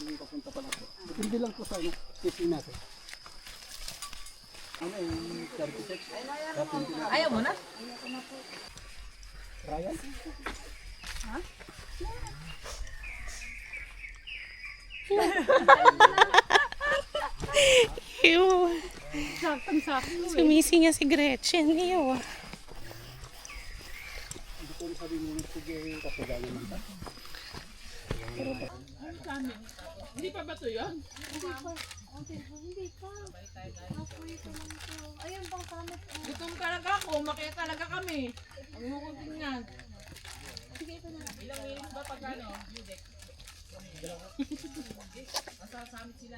yung papunta pa lang po. Hindi lang po sa ano, fishing natin. Ano yung 36? Ayaw mo na? Ryan? Ha? Ew. Saktong-sakto. Sumising niya si Gretchen. Ew. Hindi ko sabi mo nung sige kasi gawin mo ito. Hindi pa ba ito yun? Hindi pa. Ayun bang kamot. Gutom talaga ako. Makaya talaga kami. Ang mo kong tingnan. Ilang minutes ba pag ano? Masasamit sila.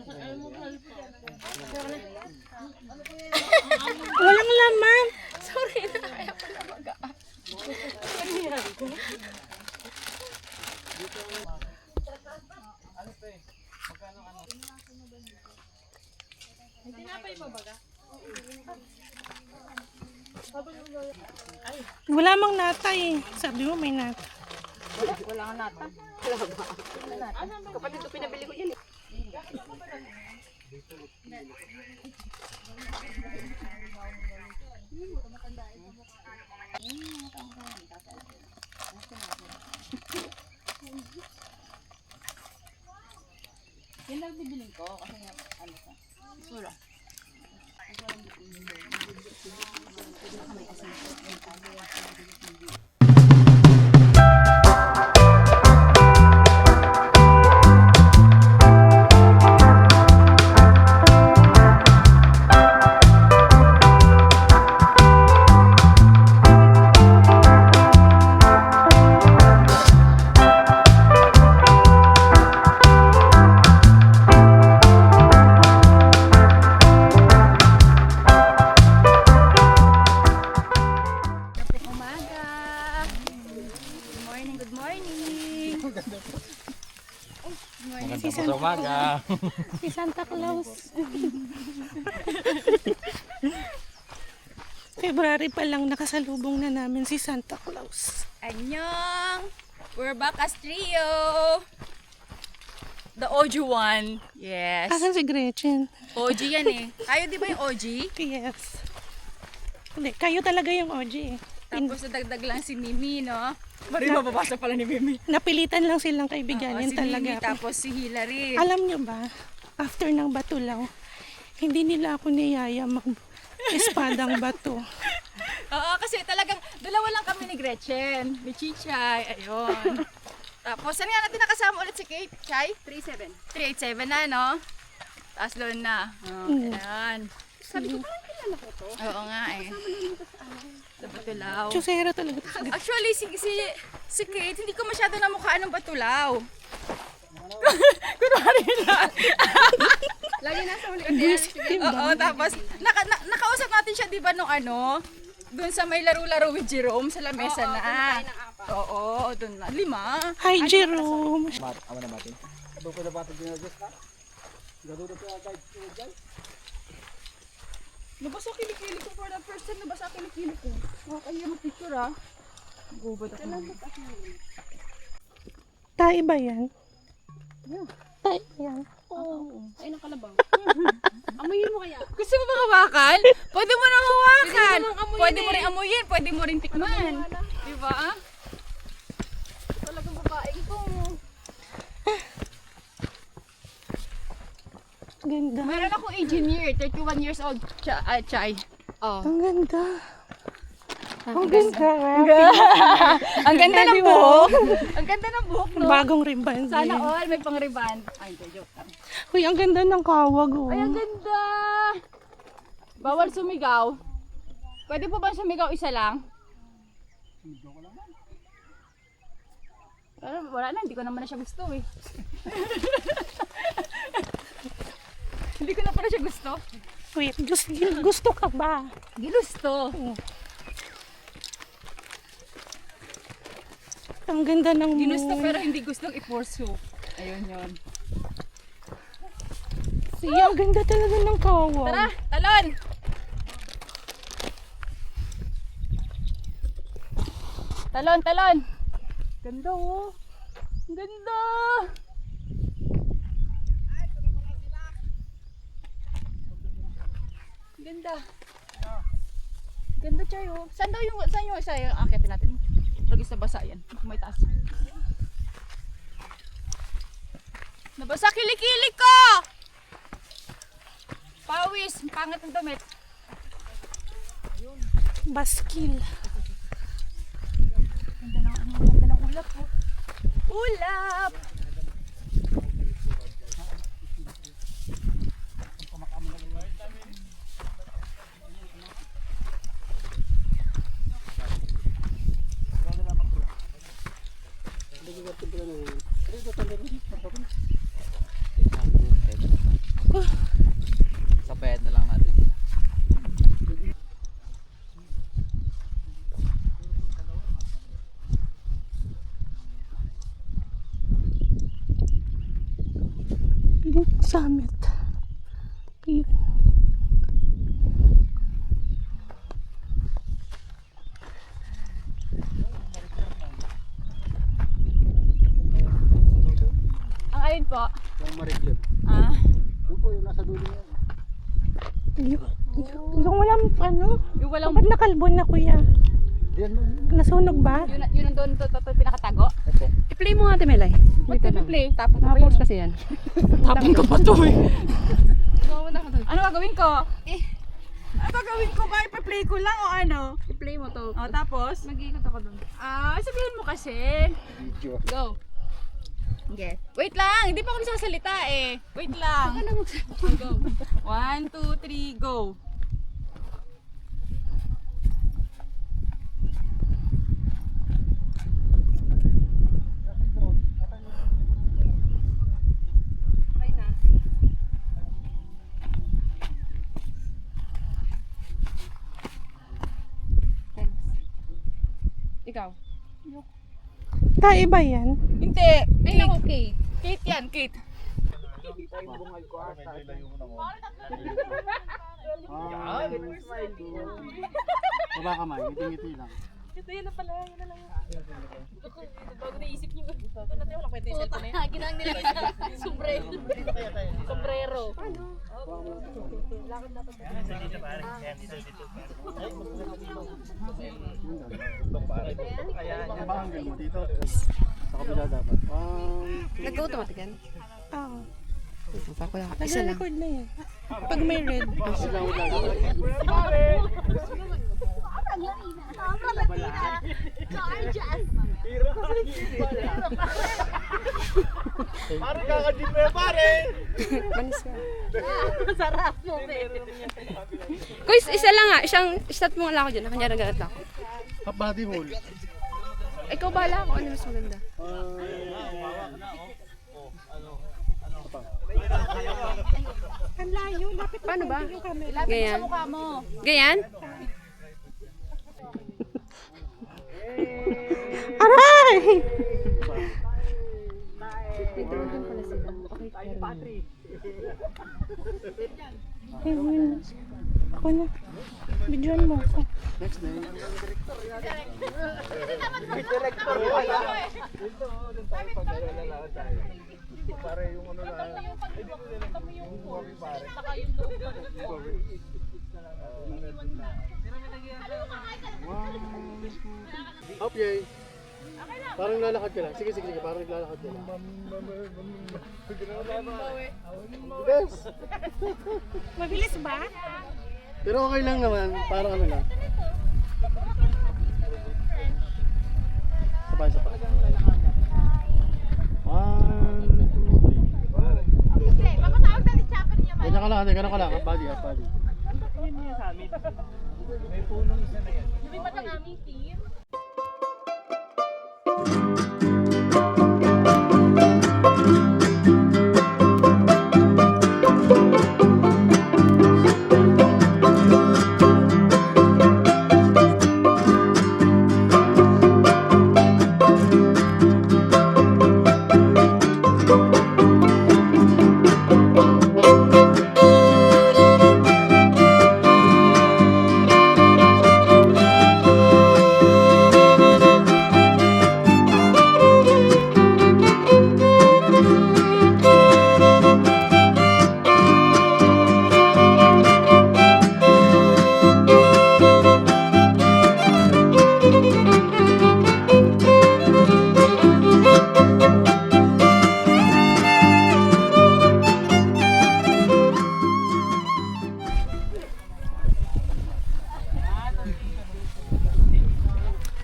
Ayaw mo mahal po. Walang laman. Sorry na. Ayaw ko na mag-aas. May tinapay pa baga? Wala mang nata eh. Sabi mo may nata. Wala nga nata. Kapatid ko pinabili ko yan eh. Yan lang bibiling ko kasi nga ano sa. Wala. Sa umaga. Si Santa Claus. February pa lang nakasalubong na namin si Santa Claus. Annyeong! We're back as trio! The OG one. Yes. Asan si Gretchen? OG yan eh. Kayo di ba yung OG? Yes. Hindi, kayo talaga yung OG eh. Tapos nadagdag lang si Mimi, no? Mari mababasa pala ni Mimi. Napilitan lang silang kaibiganin si talaga. Mimi, tapos si Hillary. Alam nyo ba, after ng Batulaw, hindi nila ako niyaya mag-espadang bato. Oo, kasi talagang dalawa lang kami ni Gretchen. Ni Chichay, ayun. Tapos, saan nga natin nakasama ulit si Kate? Chay? 387 na, no? Tapos doon na. Ayan. Sabi ko, parang kilala ko to. Oo nga eh. Sa Batulaw. Chusera talaga. Actually, si Kate, hindi ko masyado namukhaan ng Batulaw. Kunwari lang. Lagi nasa uli. Oo, tapos, nakausap natin siya, di ba, nung ano? Doon sa may laro-laro with Jerome sa lamesa na. Oo, doon na. 5. Hi, Jerome. Awa na batin. Doon ko na batang ginagos ka? Gano'n na kaya guys? Nabasa kilikili ko for the first time. Nabasa kilikili ko. Nakakaya mo picture ah. Gubad ako. Tayo ba yan? Yeah. Tayo yan. Oo. Ay, nakalabang. Amoyin mo kaya? Gusto mo ba hawakan? Pwede mo nang hawakan. Pwede mo namang amuyin Pwede mo rin amuyin. Pwede mo rin tikman. Diba? Talagang babaeng to. Ganda. Meron akong engineer, 31 years old, Chay. Oh. Ang ganda. Ang ganda. Ang ganda ng buhok. Ang ganda ng buhok, no? Bagong ribbon. Sana all may pang ribbon. Ay, joke lang. Uy, ang ganda ng kawag. Oh. Ay, ang ganda! Bawal sumigaw. Pwede po ba sumigaw isa lang? Pero wala na, hindi ko naman na siya gusto eh. Hindi ko na pala siya gusto. Wait, gusto ka ba? Ginusto. Ang ganda ng Ginusto moon. pero hindi gustong i-pursue. Ayun yun. Siya, ang ganda talaga ng kawag. Tara, talon! Talon, talon! Ganda oh! Ang ganda! Ganda. Ganda, Chay, oh. Saan yung isa yung akitin natin? Lagi sa basa yan. May taas. Nabasa kilikili ko! Pawis, pangit ng damit. Baskil. Ganda ng ulap, oh. Ulap! Sabayan na lang natin. Yung summit. Yun. Ang alin po? Yung mariglip. Ah, Yung po, yung nasa dulo niya. Yung walang ano? yung walang... Ba't nakalbon na kuya? Diyan mo. Nasunog ba? Yun ang doon to pinakatago. Opo. I-play mo nga, Ate Melay. Ba't play? Tapos ko Tapos yun. kasi yan. Tapon ko pa to eh. Ano gagawin ko? Ano gagawin ko ba? Ipa-play ko lang o ano? I-play mo to. O tapos? Mag-iikot ako doon. Sabihin mo kasi. Video. Go. Okay. Wait lang, hindi pa ako nagsasalita eh. Wait lang. Go. 1, 2, 3, go. Ikaw. Tayo ba yan? Hindi. Ay, naku, Kate. Kate yan, Kate. Baba kamay, ngiti-ngiti lang. Ito yan na pala. Yan na lang. Bago naisip niyo. Ito natin walang kwenta yung cellphone na yan. Ginang nila yung sombrero. Sombrero. Yung ba angle mo dito? Sa kabila dapat. Nag-automatic yan? Oo. Ako lang. Isa lang. Nag-record na yan. Pag may red. Sila wala. Pare kakajip mo yan, pare! Manis ka. Masarap mo, babe. Kuy, isa lang nga. Start mo nga lang ako dyan. Nakanyarang ganat lang ako. Half body hole. Ikaw bahala kung ano mas maganda. Ang layo. Lapit na Paano ba? konti yung camera. Lapit Ganyan? sa mukha mo. Ganyan? Aray! Ayun. Ako na. Bidyoan mo ako. Next na yun. Pare yung ano na. Okay. Parang lalakad ka lang. Sige, sige, sige. Parang lalakad ka lang. Yes. Mabilis ba? Pero okay lang naman. Parang ano lang. Sabay, sabay. 1, 2, 3. Ganyan ka lang, ganyan ka lang. Half body, half body. Lumipat ang aming team.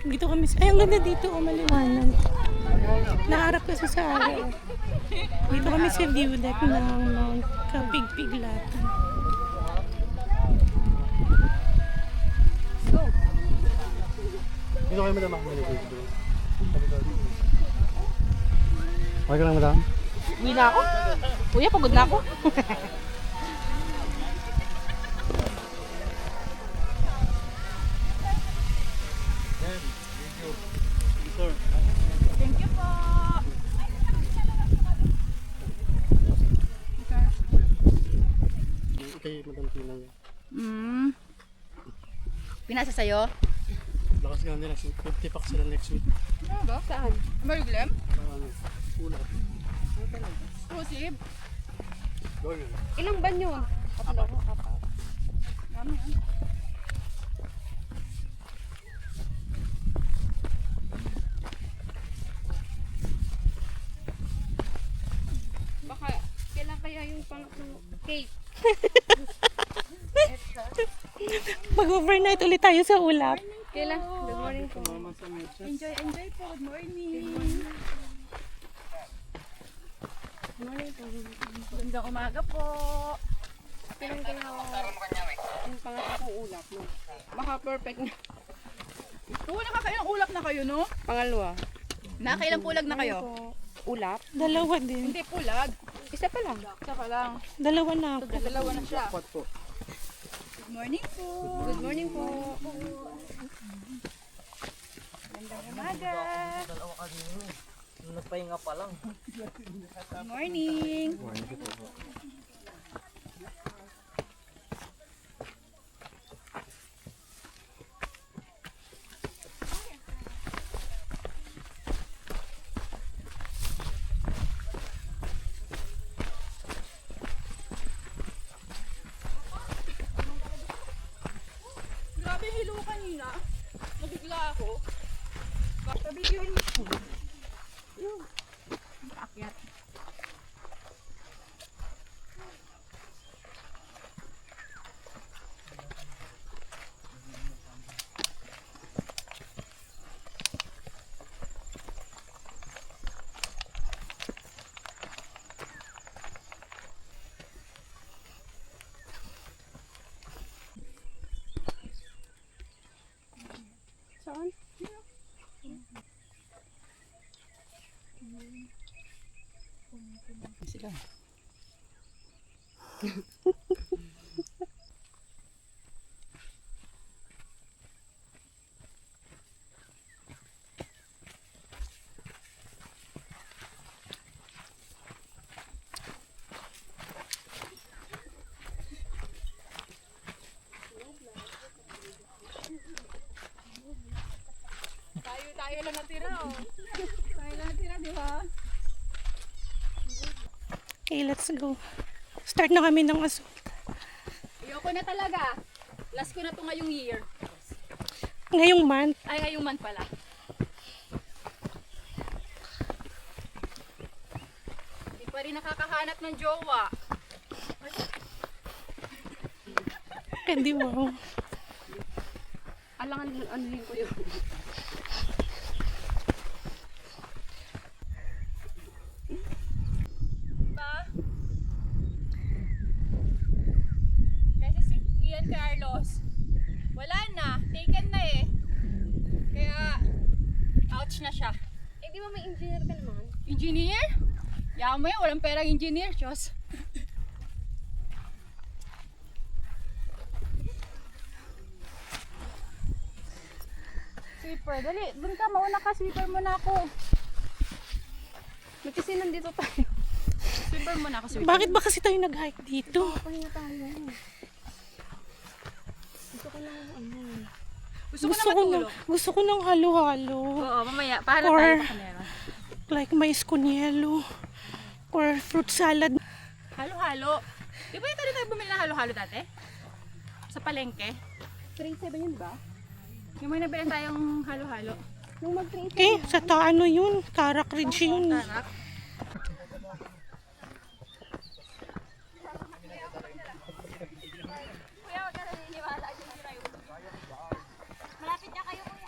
Dito kami sa... Ay, ang ganda dito. Oh, maliwanag. Naharap kasi sa araw. Dito kami sa view deck ng Mount Kapigpiglatan. Dito kayo madam. Okay ka lang madam? Uwi na ako. Kuya, pagod na ako. Thank you po. Kay madam Tina niya. Pinasa sa'yo? Lakas nga nila. 50 packs sila next week. Ano ba? Saan? Marglem? Ano? Ulat. Exclusive? Gawin yun. Ilang ban yun? Dami yan. Baka, kailan kaya yung pangatlong cake? Mag-overnight ulit tayo sa ulap. Kailan? Good morning po. Enjoy po. Good morning. Good morning po. Gandang umaga po. Kailan kaya yung pangatlong ulap, no? Baka perfect na. Oo, nakakailang ulap na kayo, no? Pangalawa. Nakakailang pulag na kayo? Ulap? Dalawa din. Hindi pulag. Isa pa lang. Isa pa lang. Dalawa na ako. Dalawa na siya. Pot po. Good morning po. Good morning po. Gandang umaga. Nagpahinga pa lang. Good morning. Grabe hilo kanina. Nabigla ako. Basta videoin mo. Akyat. Saan? Sila. Tayo lang natira, oh. Tayo lang natira, di ba? Okay, let's go. Start na kami ng aso. Ayoko na talaga. Last ko na to ngayong year. Ngayong month. Ay, ngayong month pala. Hindi pa rin nakakahanap ng jowa. Hindi wow. Alangan anuhin ko yun. Diba? Kasi si Ian Carlos, wala na. Taken na eh. Kaya, ouch na siya. Eh, di ba may engineer ka naman? Engineer? Yaman mo yan, walang perang engineer, Diyos. Sweeper, dali. Doon ka, mauna ka. Sweeper muna ako. Kasi nandito tayo. Sweeper muna ako, sweeper. Bakit ba kasi tayo nag-hike dito? Pahinga tayo. Gusto ko lang ano. Gusto ko na matulog. Gusto ko ng halo-halo. Oo, mamaya. Pahala Or- tayo pa kanera. Like mais con yelo. Or fruit salad. Halo-halo. Di ba yung tayo bumili ng halo-halo dati? Sa palengke? 3-7 yun ba? Yung may nabili tayong halo-halo. Yung mag-3-7. Eh, sa taano yun? Tarak Ridge yun. Tarak. Kuya, wag ka naniniwala. Malapit na kayo, kuya.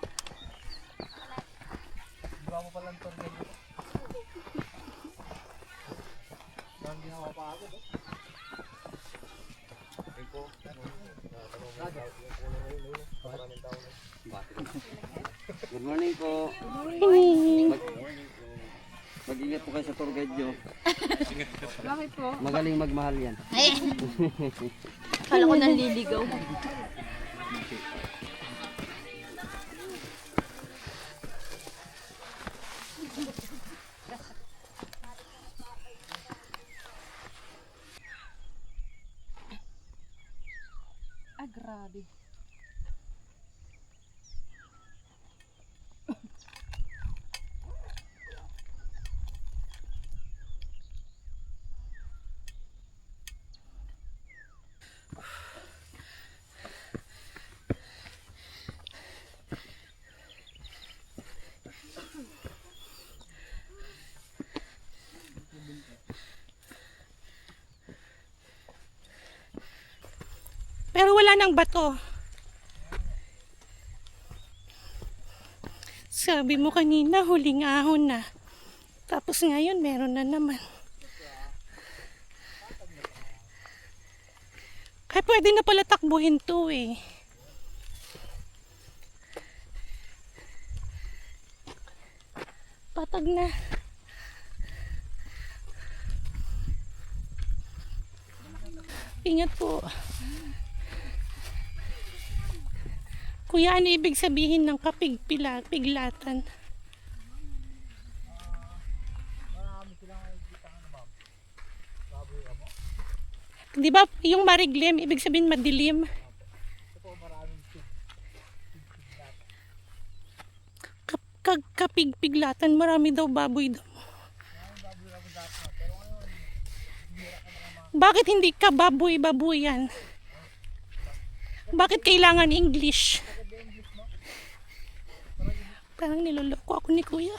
Good morning po. Morning. Mag-ingat po kayo sa tour guide nyo. Bakit po? Magaling magmahal yan. Kala ko nanliligaw. Ah, grabe. Pero wala nang bato. Sabi mo kanina, huling ahon na. Tapos ngayon, meron na naman. Kaya pwede na pala takbuhin to eh. Patag na. Ingat po. Kuya, ano ibig sabihin ng kapigpiglatan? Di ba yung mariglim, ibig sabihin madilim? Kapigpiglatan, marami daw baboy daw. Bakit hindi ka baboy-baboyan? Bakit kailangan English? Parang niloloko ako ni Kuya.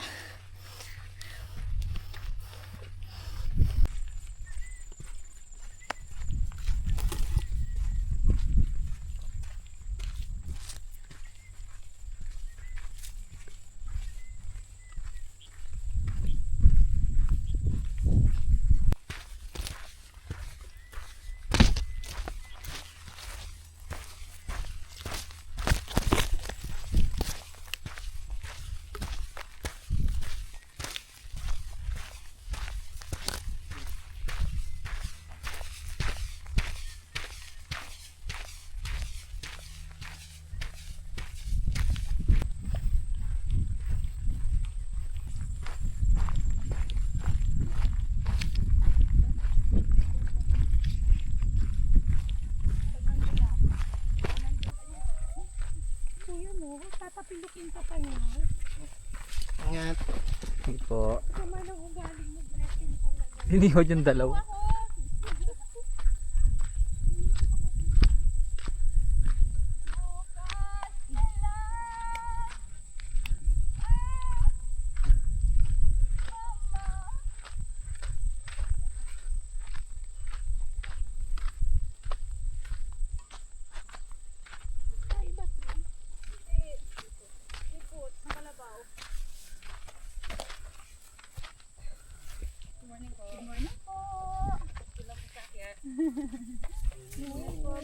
Kuya mo, tatapilukin ka pa niya. Ingat. Hindi po. Sama ng ugaling mo, Gretchen talaga. Hindi ko dyan dalaw.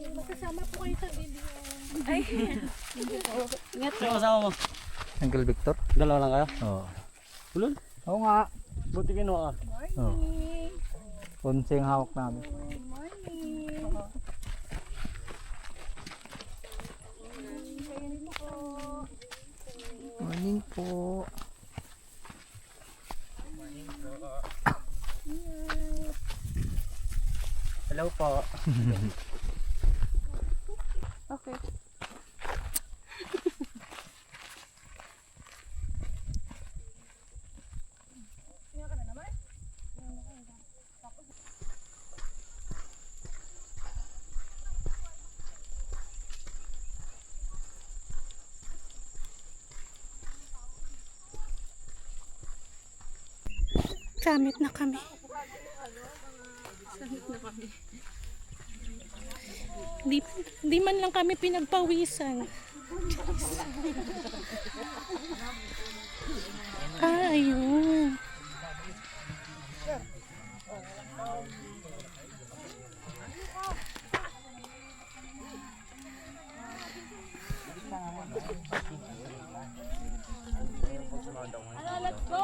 Magkasama po kayo sa video. Sino kasama mo? Uncle Victor? Dalawa lang kayo? Oo. Ulol? Oo nga. Buti kinuha ka. Oo. Punse yung hawak namin. Morning po. Hello po. Okay. Samit na kami. Di man lang kami pinagpawisan. Ayun. let's go!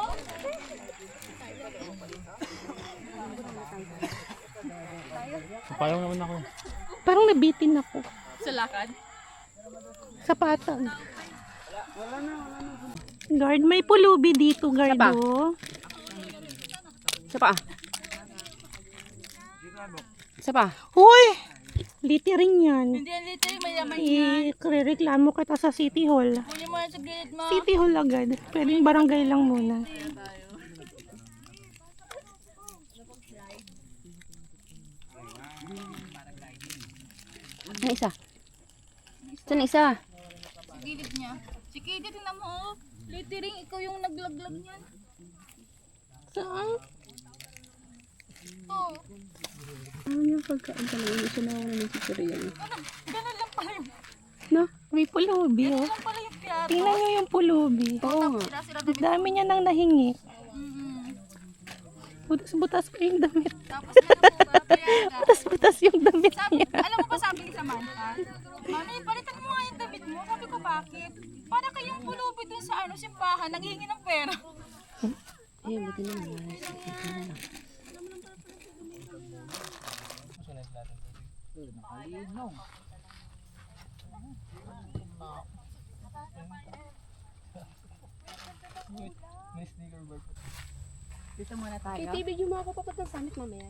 Payong naman ako. Parang nabitin ako. Sa lakad. Sa patag. Guard, may pulubi dito, guard. Oh. Isa pa. Isa pa. Hoy! Littering yan. Hindi yan litter, mayaman yan. I-reklamo kita sa City Hall. Kunin mo yan sa gilid mo. City Hall agad. Pwedeng barangay lang muna. Ano isa? Saan isa? Sa gilid niya. Si Katie, tingnan mo. Oh. Littering, ikaw yung naglaglag niyan. Saan? Oh. Ano yung pagkain talaga? Hindi siya nakuha ng tutorial. Ganun lang pala yung, No? May pulubi, oh. lang pala yung piyato. Tingnan nyo yung pulubi. Oo nga. Sira-sira Ang dami niya nang nahingi. Butas-butas ko yung damit. Tapos ano po ba, piyato? Butas-butas yung damit Sabi, niya. alam mo ba sabi ni Samantha? Mami, palitan mo nga yung damit mo. Sabi ko, bakit? Para kayong pulubi dun sa simbahan, nanghihingi ng pera. Ayun, buti naman. Dito muna tayo. Video mo ako papunta sa summit mamaya.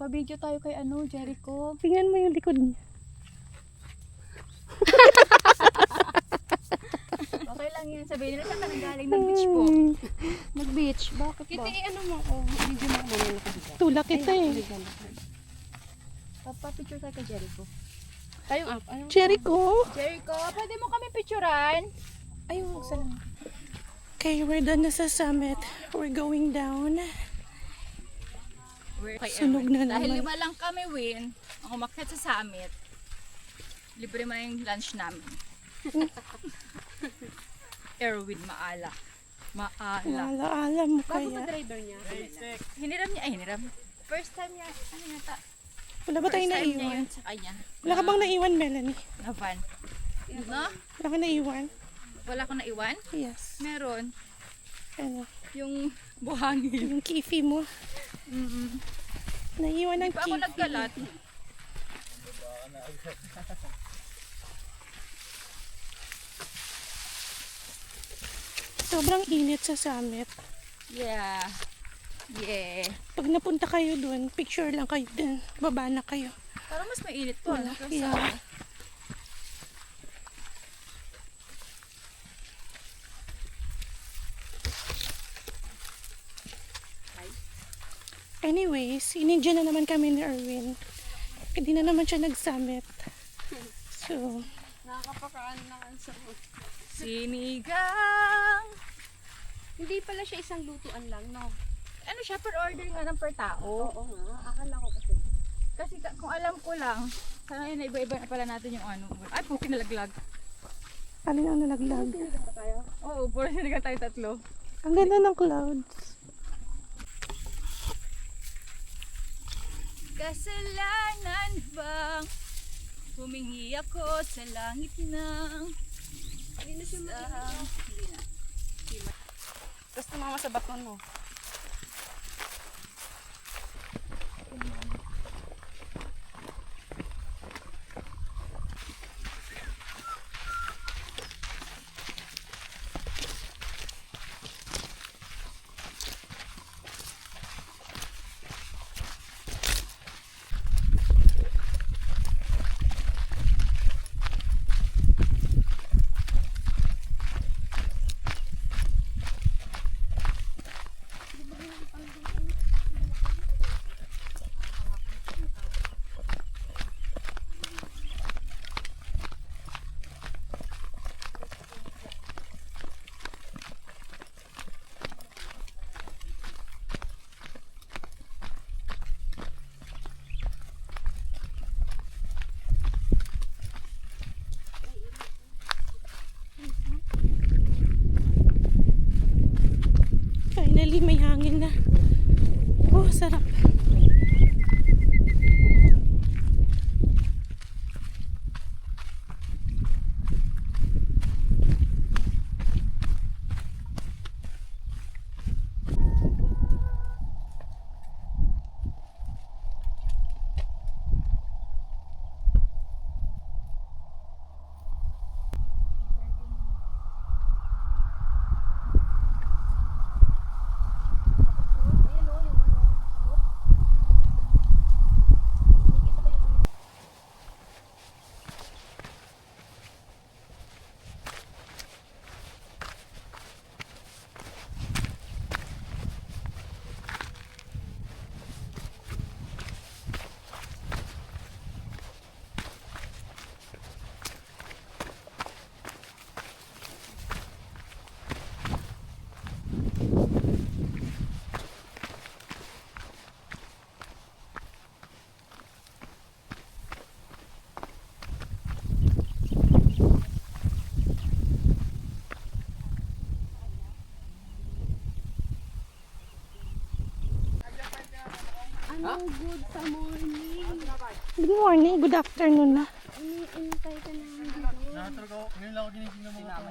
Pa-video tayo kay Jericho. Tingnan mo yung likod niya. Okay lang yan. Sabihin nila, saan ka nanggaling ng beach po? Mag-beach. Bakit ba? Kitty, ano mo ako? Video mo ako mamaya nakabigay. Tulak kita eh. Papa-picture tayo kay Jericho. Tayong up. Ano? Jericho. Jericho, pwede mo kami picturean? Ayun, salamat. Okay, we're done na sa summit. We're going down. Sunog na Dahil naman. 5 lang kami, Win, ang umakyat sa summit. Libre mo yung lunch namin. Erwin, maala. Maala. Alaala mo Bago ba kaya. driver niya? Hiniram niya, hiniram. First time niya, ano yata? Wala ba tayong First time niya naiwan? yun sa kanya. Wala ka bang naiwan, Melanie? Na van. No? Wala ka naiwan? Wala ko naiwan? Yes. Meron. Ano? Yung buhangin. Yung kifi mo. Naiwan ng Hindi pa ako kifi. nagkalat. Sobrang init sa summit. Yeah. Yeah. Pag napunta kayo dun, picture lang kayo dun. Baba na kayo. Parang mas mainit po. Ano? Kasi Yeah. Anyways, inindyan na naman kami ni Erwin. Hindi na naman siya nag-summit. So, Nakakapakaan ng ansa mo. sinigang. Hindi pala siya isang lutuan lang, no? Ano siya, per order nga ng per tao. Oo nga. Akala ko kasi. Kasi kung alam ko lang, sana yun, iba-iba na pala natin yung ano. Ay, puki nalaglag. ano yung nalaglag? Oo, puro sinigang tayo tatlo. Ang ganda ng clouds. Kasalanan bang humingi ako sa langit ng Hindi na siya makikita. Tapos tumama sa baton mo. Finally, may hangin na. Oh, sarap. ang good sa morning. Good morning, good afternoon na. Iniintay ka namin dito. Nakatulog ako. Ngayon lang ako ginising ng mga tao.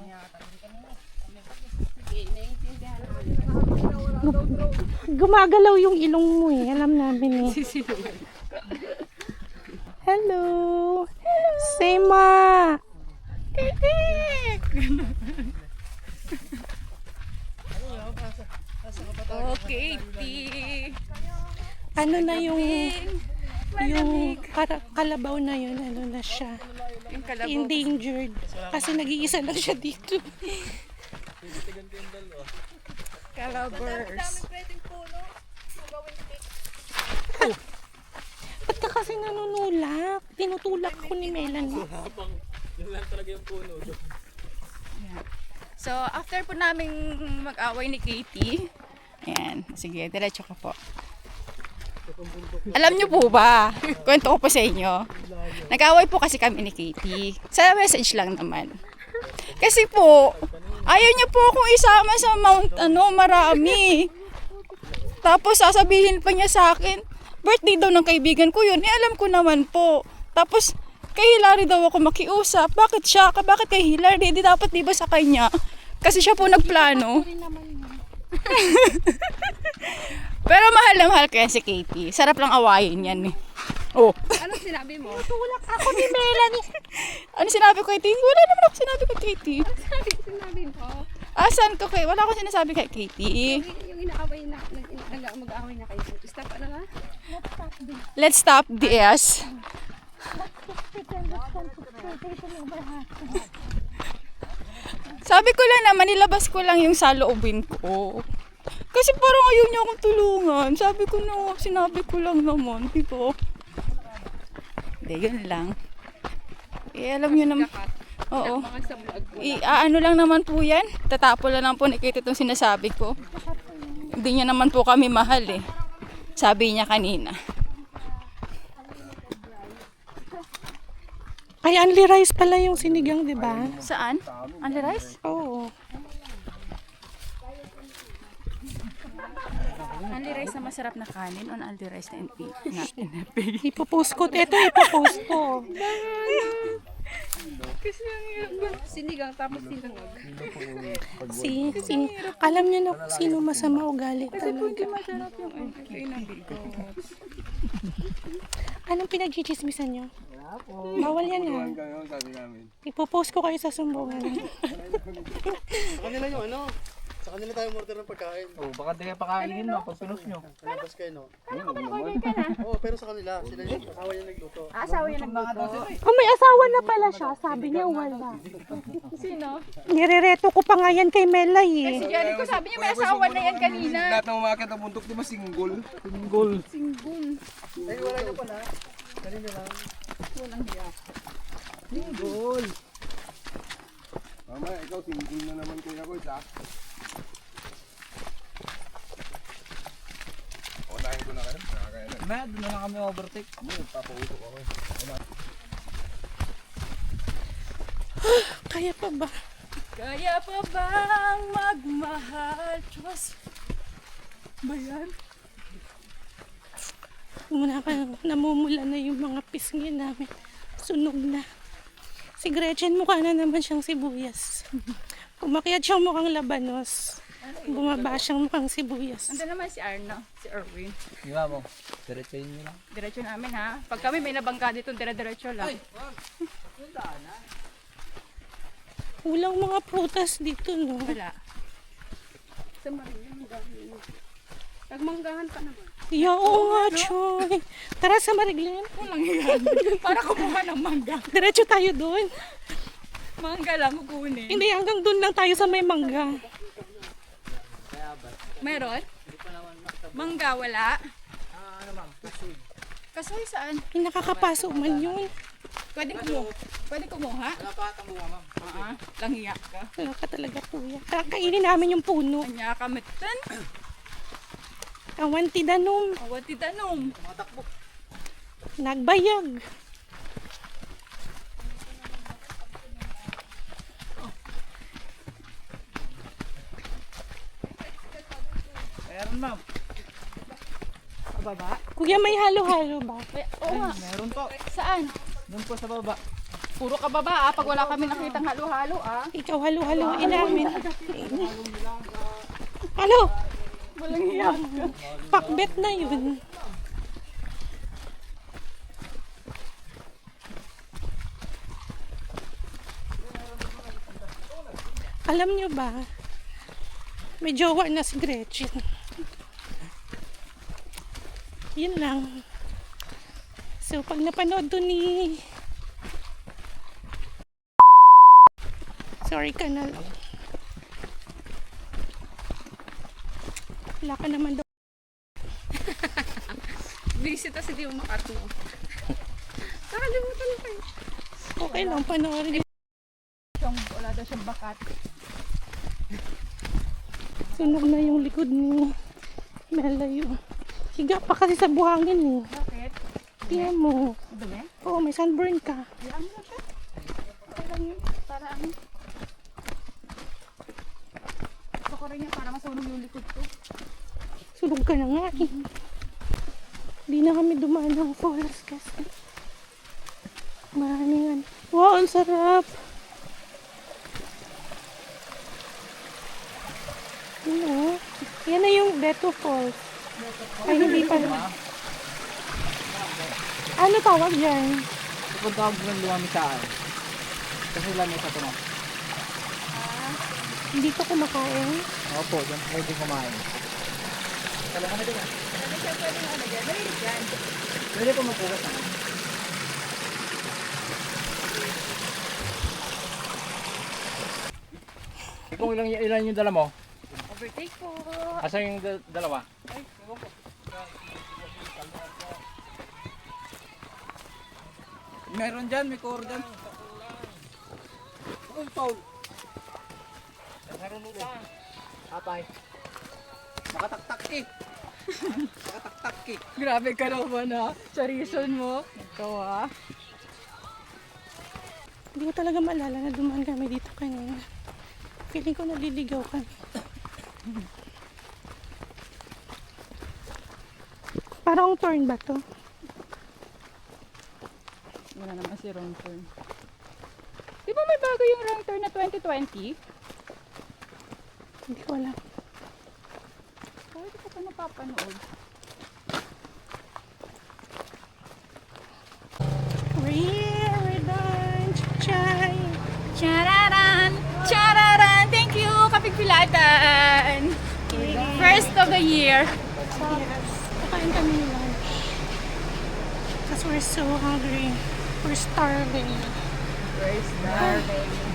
Sige, naiintindihan namin. Gumagalaw yung ilong mo eh. Alam namin eh. Hello. Say ma. Oh, Katie. Ano na yung kalabaw na yun, ano na siya, Yung kalabaw. endangered. Kasi nag-iisa lang siya dito. Calabers. Ba't ka kasi nanunulak? Tinutulak ako ni Melanie. So, after po naming mag-away ni Katie, ayan, sige, diretso ka po. Alam niyo po ba, kwento ko po sa inyo, nag-away po kasi kami ni Katie. Sa message lang naman. Kasi po, ayaw niya po akong isama sa Mount, Marami. Tapos sasabihin pa niya sa akin, birthday daw ng kaibigan ko yun. Alam ko naman po. Tapos, kay Hilary daw ako makiusap. Bakit siya? Bakit kay Hilary? Di dapat di ba sa kanya? Kasi siya po nagplano. Pero mahal na mahal ko yan si Katie. Sarap lang awayin yan eh. Oh. Ano sinabi mo? Tulak ako ni Melanie. Ano sinabi ko kay Katie? Wala naman ako sinabi kay Katie. Sinabi mo? Asan ko kay? Wala akong sinasabi kay Katie. Yung inaaway na, mag-aaway na kayo. Stop, ano na? Let's stop this. Sabi ko lang naman, nilabas ko lang yung saloobin ko. Kasi parang ayaw niya akong tulungan. Sabi ko na, sinabi ko lang naman. Diba? Hindi, yun lang. Eh, alam niyo naman. Oo. Ano lang naman po yan. Tatapo lang po ni Kate itong sinasabi ko. Hindi niya naman po kami mahal eh. Sabi niya kanina. Ay, only rice pala yung sinigang, di ba? Saan? Only rice? Oo. Only rice na masarap na kanin on only rice na NP. Ipopost ko. Ito, ipopost ko. Sinigang, tapos sinangag. Alam niyo na kung sino masama ugali talaga. Masarap yung NP ng bigot. Anong pinag-chismisan niyo? Bawal yan ha. Ipopost ko kayo sa sumbungan. Sa kanila yung ano. Sa kanila tayo order ng pagkain. Oh, baka di kayo pakainin no, pag pinos nyo. Labas kayo, no? Oo, pero sa kanila. Sila yung asawa niya nagluto. Asawa yung nagluto. Oh, may asawa na pala siya. Sabi niya wala. Sino? Nirereto ko pa nga yan kay Melay eh. Si Jericho sabi niya may asawa na yan kanina. Lahat ng umakit ang bundok, di ba single? Ay, wala na pala. Kanina lang. Mama, ikaw single na naman kuya ko, ha? Unahin ko na kayo. Nakakailan. Doon na lang kami overtake. Papautok ako. Kaya pa ba? Kaya pa bang magmahal? Diyos. Ba yan? Namumula na yung mga pisngi namin. Sunog na. Si Gretchen mukha na naman siyang sibuyas. Umakyat siyang mukhang labanos. Bumaba siyang mukhang sibuyas. Ando naman si Arno, si Erwin. Di ba mo? Diretsahin nyo lang. Diretso namin ha. Pag kami may nabangka dito, dire-diretso lang. Walang mga prutas dito, no? Wala. Sa Marilyn, nagmanggahan pa naman. Yeah, oo nga, Choy. Tara sa Mariglen. Walang yan. Para kumuha ng mangga. Diretso tayo doon. Mangga lang kukunin. Hindi, hanggang doon lang tayo sa may mangga. Meron? Mangga, wala? Kasoy saan? Nakakapasok man yun. Pwede kumuha? Wala pa kumuha, ma'am. Langhiya ka. Wala ka talaga, kuya. Kakainin namin yung puno. Kanya kamitan. Awan tidanom. Awat titanong. Nagbayag. Meron ma'am. Baba? Kuya, may halo-halo ba? Oo nga. Meron po. Saan? Doon po sa baba. Puro ka baba pag wala kami nakitang halo-halo Ikaw halo-haloin namin. Ano? Walang hiya. Pakbet na yun. Alam nyo ba, may jowa na si Gretchen. Yun lang. So, pag napanood to ni... Sorry ka na lang. Wala ka naman daw. Busy to si Dio Makat mo. Nakalimutan ko eh. Okay lang, panoorin. Wala daw siyang bakat. Sunog na yung likod ni Melayo. Higa pa kasi sa buhangin eh. Bakit? Tingnan mo. Dumi? Oo, may sunburn ka. Hayaan mo na siya. Okay lang yun. Para ano. Gusto ko rin yan para masunog yung likod ko. Sunog ka na nga eh. Hindi na kami dumaan ng falls kasi. Maraming ano. Wow, ang sarap. Ano? Yan na yung Beto Falls. Ay, hindi pa. Ano tawag dyan? Kapag tawag ng lumami sa akin. Kasi lamay sa tunog. Hindi ko kumakain. Opo, dyan pwede kumain. Talaga na din. Ano siya pwedeng ano dyan? Malinis yan. Pwede po magpugas na. Kung ilan yung dala mo? Overtake po. Asa yung dalawa? Meron dyan, may core dyan. Uy, Paul. Meron ulo. Atay. Nakataktak eh. Nakataktak eh. Grabe ka naman ha. Sa reason mo. Ikaw ha. Hindi ko talaga maalala na dumaan kami dito kanina. Feeling ko naliligaw kami. Parang turn ba to? Wala naman si wrong turn. Di ba may bago yung wrong turn na 2020? Hindi ko alam. Pwede ko pa napapanood. We're done! Chay! Chararan! Chararan! Thank you, Kapigpilatan! First of the year. Yes. Kakain kami ng lunch. Because we're so hungry. We're starving. We're starving.